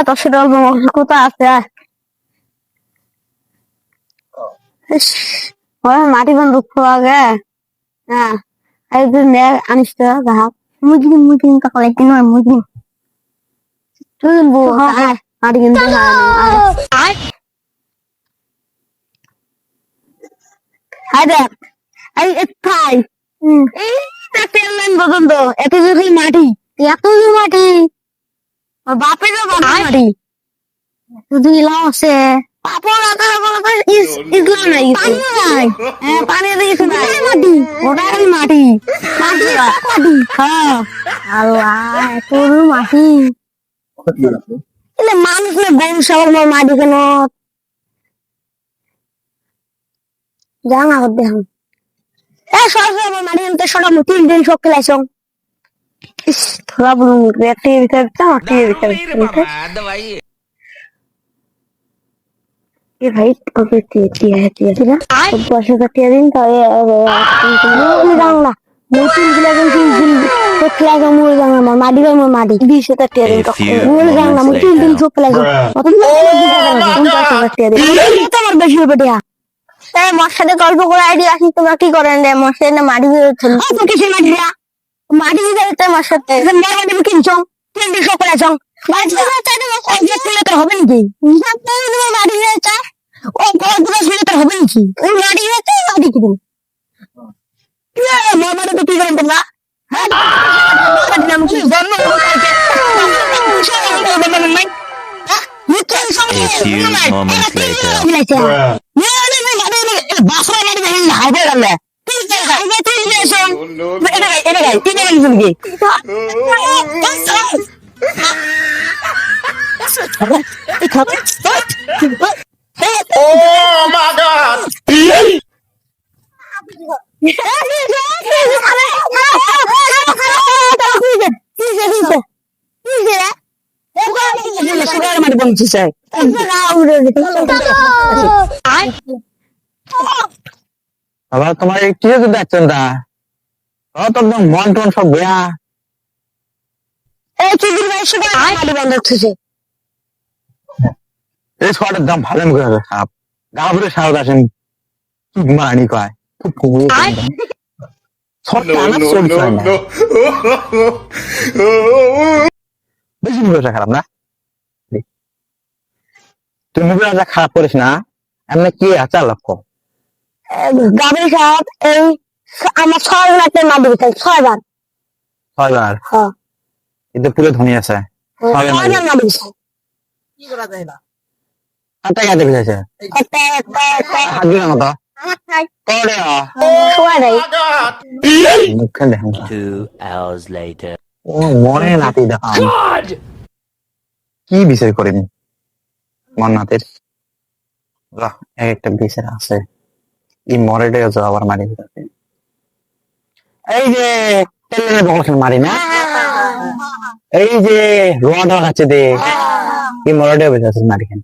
দশের অল্প কোথা আছে মাটি বান দুঃখ আগে হ্যাঁ আনিস তো ঘাপ মুসলিম মুসলিম কাকলে কেন মুসলিম তুলবো মাটি কিন্তু দেখ এই খাই তেল লাইন পর্যন্ত এত জোর মাটি এত জোর মাটি বাপে তো মাটি শুধু ইলাম আছে পাপড় ইসলাম নাই পানি নাই পানি কিছু নাই মাটি ওটা মাটি মাটি মাটি হ্যাঁ আল্লাহ তোর মাটি মানুষ না গরু সবার মাটি কেন জানা করতে হন সরকার মাটি আনতে সব 3 দিন সব খেলাইছ थोड़ा टीवी करता हूँ टीवी करता ये भाई अभी टिया है ना अब वर्ष का टिया दिन तो ये जाऊँगा मोटी गिलास दिन तो क्लास में मुझे जाऊँगा माडी का मैं माडी 20 का टिया दिन तो मुझे जाऊँगा मोटी दिन तो क्लास में मतलब तुम वर्ष का टिया दिन तो मर बैठी हो बेटिया তাই মোর সাথে গল্প করে আইডিয়া আসি তোমরা কি করেন রে মোর সাথে মাটি দিয়ে চল তো কিছু মাটি দিয়া মাটি দিয়ে তো মোর সাথে মেয়ে মাটি কিনছো তিন দিন সকালে যাও মাটি দিয়ে তাই তো কয়েক দিন তো হবে নাকি তুমি মাটি দিয়ে চা ও কয়েক দিন তো হবে নাকি ওই মাটি দিয়ে তো মাটি কিনবো মোর মাটি তো কি করেন তোমরা হ্যাঁ মাটি নাম কি জন্ম কালকে A few moments later. বাসরা মাটি দেখেন হাইবে গেল হাইবে তুই এসো এটা গাই তুই দেখেন শুনবি Oh my God! আবার তোমার কি হচ্ছে দেখছেন তা তো একদম মন টন সব বেয়া এই শোয়াটার দাম ভালো মুখে হবে সাপ গা ভরে সাহস আসেন মারানি কয় খুব কমে বেশি মুখে খারাপ না তুই মুখে খারাপ করিস না এমনি কি আছে লক্ষ্য গাভীর সাপ এই আমার 6 রাতে মাটি দিতে 6 বার কিন্তু পুরো ধনী আছে 6 বার মাটি দিছে কি করা যায় না কত টাকা দেবে আছে হাত দিলাম তো আমার খাই করে শোয়া নাই মুখে দেখুন 2 hours later. ও মনে নাতি দেখাম কি বিষয় করেনি মন নাতের একটা বিষয় আছে এই মরেটে আবার মারি দিতে এই যে তেলের বকল মারি না এই যে রোড আছে দে এই মরেটে বেঁচে মারি কেন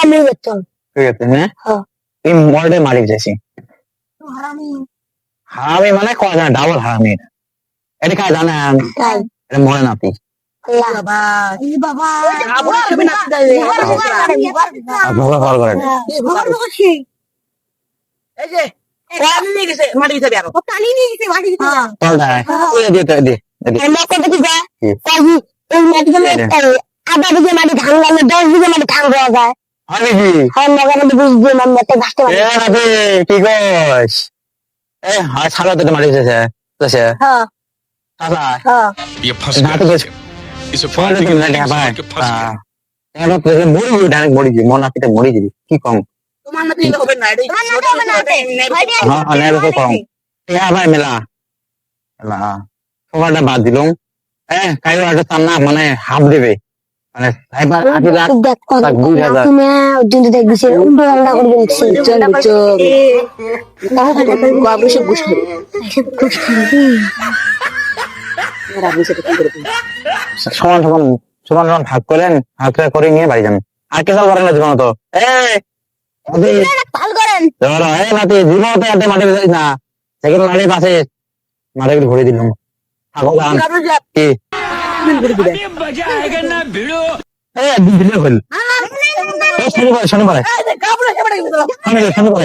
আমি বেচন ঠিক আছে না এই মরেটে মারি যাইছি হারামি মানে কয় না ডাবল হারামি এটা কাজ জানেন এটা মরে নাতি বাবা বাবা কল করেন এই যে পানি নিয়ে গেছে মাটি দিতে যাবে পানি নিয়ে গেছে মাটি দিতে কল দেয় ওই দিয়ে দে এই মাটি দিতে যায় কাজী এই মাটি দিয়ে আধা বিঘে মাটি ধান লাগালে 10 বিঘে মাটি ধান দেওয়া যায় হয় নাকি হ্যাঁ মগানে 20 বিঘে মাটি একটা গাছতে এ নাতি কি কইস এ হাই ছাড়া তো মারি যাচ্ছে যাচ্ছে হ্যাঁ দাদা হ্যাঁ ये फंस না তো गया इसे ফোন फालतू দিকে की না দেখা मीटिंग পায় सुन के फंस गया এটা তো মরি গই ডাইরেক্ট মরি গই মন আপিতে মরি গই কি কম তোমার না দিলে হবে না এটা হ্যাঁ অনেক তো কম ইয়া ভাই মেলা মেলা সবারটা বাদ দিলাম কাইও একটা তান্না মানে হাফ দেবে মানে সাইবার আটি লাখ দেখ লাখ 2000 তুমি অর্জুন দেখ দিছে উল্টো পাল্টা করে দিচ্ছে চল চল বাবু সব বুঝ করে খুশ খাবি এরা বুঝে কি করে সমান সমান সমান সমান ভাগ করেন ভাগ করে নিয়ে বাড়ি যান আর কে করেন না জীবন তো ভালো করেন নাতি জীবন তো একটা মাঠে যাই না সেখানে মাঠের পাশে মাঠে ঘুরে দিলাম কি দিন করে দিবে এই একদিন দিলে হইল শনিবার কাপড় এসে পড়ে গেছে শনিবার